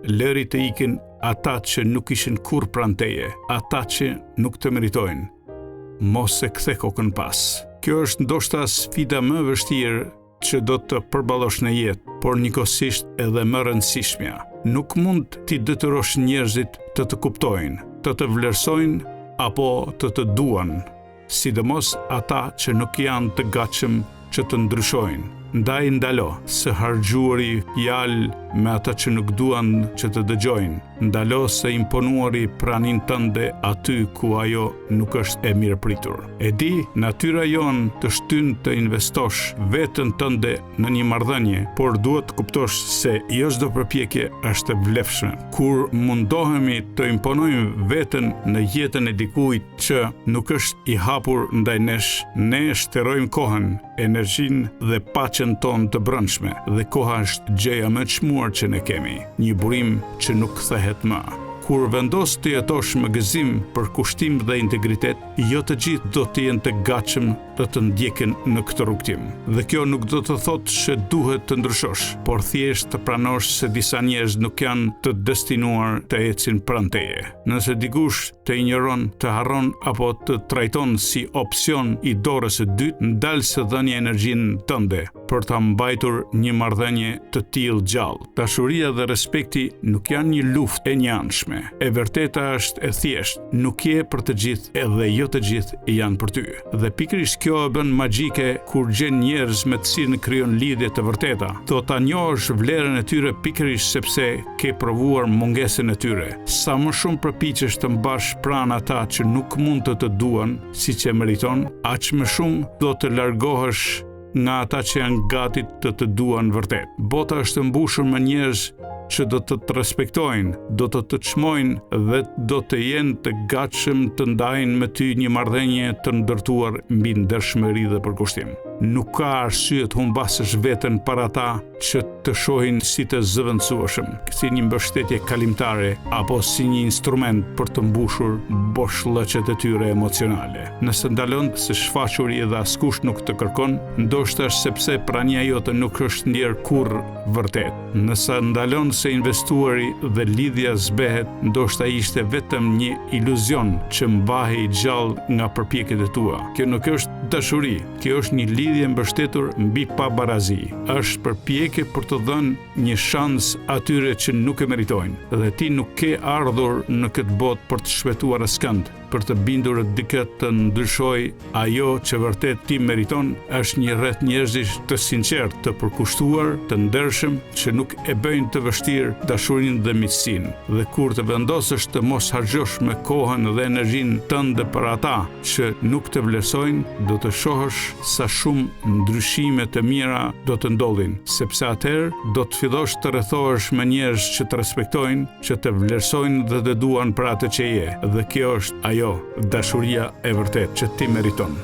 lëri të ikin ata që nuk ishin kur pranë teje, ata që nuk të meritojnë. Mos e kthe kokën pas. Kjo është ndoshta sfida më e vështirë që do të përballosh në jetë, por njëkohësisht edhe më rëndësishmja. Nuk mund t'i detyrosh njerëzit të kuptojnë, të vlerësojnë apo të duan, sidomos ata që nuk janë të gatshëm që të ndryshojnë. Ndaj ndalo, së harxhuari fjalë me ata që nuk duan që të dëgjojnë. Ndalo së imponuari pranin tënde aty ku ajo nuk është e mirë pritur. E di, natyra jon të shtyn të investosh veten tënde në një marrëdhënie, por duhet të kuptosh se jo çdo përpjekje është e vlefshme. Kur mundohemi të imponojmë veten në jetën e dikujt që nuk është i hapur ndaj nesh, ne shterojmë kohën, energjinë dhe paqen tonë të brendshme, dhe koha është gjëja më e çmuar që ne kemi, një burim që nuk kthehet më. Kur vendos të jetosh me gëzim për kushtim dhe integritet, jo të gjithë do të jenë të gatshëm të ndjekin në këtë rrugtim. Dhe kjo nuk do të thotë që duhet të ndryshosh, por thjesht të pranosh se disa njerëz nuk janë të destinuar të ecin pranë teje. Nëse dikush të injoron, të harron apo të trajton si opsion i dorës së dytë, ndalse dhënie energjinë tënde për ta mbajtur një marrëdhënie të tillë gjallë. Dashuria dhe respekti nuk janë një luftë e njanshme. E vërteta është e thjeshtë, nuk je për të gjithë edhe jo të gjithë janë për ty. Dhe pikërisht kjo e bën magjike kur gjen njerëz me të cilën krijon lidhje të vërteta. Do ta njohësh vlerën e tyre pikërisht sepse ke provuar mungesën e tyre. Sa më shumë përpiqesh të mbash pranë ata që nuk mund të duan siç e meriton, aq më shumë do të largohesh nga ata që janë gati të duan vërtet. Bota është e mbushur me njerëz që do të respektojnë, do të çmojnë dhe do të jenë të gatshëm të ndajnë me ty një marrëdhënie të ndërtuar mbi ndershmëri dhe përkushtim. Nuk ka arsye të humbasësh veten para ata që të shohin si të zëvendësueshëm, si një mbështetje kalimtare apo si një instrument për të mbushur boshllëqet e tyre emocionale. Nëse ndalon se shfaquri dhe askush nuk të kërkon, ndoshta është sepse prania jote nuk është ndier kurrë vërtet. Nëse ndalon se investuari dhe lidhja zbehet, ndoshta ishte vetëm një iluzion që mbahej gjallë nga përpjekjet e tua. Kjo nuk është dashuri, kjo është një lidhje mbështetur mbi pabarazi. Është përpjekje për të dhënë një shans atyre që nuk e meritojnë. Dhe ti nuk ke ardhur në këtë botë për të shpëtuar askënd, për të bindur dikë të ndryshoj ajo që vërtet ti meriton. Është një rreth njerëzish të sinqert, të përkushtuar, të ndershëm, që nuk e bëjnë të vështirë dashurinë dhe miqësinë. Dhe kur të vendosësh të mos harxhosh me kohën dhe energjinë tënde për ata që nuk të vlerësojnë, do të shohësh sa shumë ndryshime të mira do të ndodhin, sepse atëherë do të fillosh të rrethohesh me njerëz që të respektojnë, që të vlerësojnë dhe të duan për atë që je. Dhe kjo është ajo, dashuria e vërtet që ti meriton.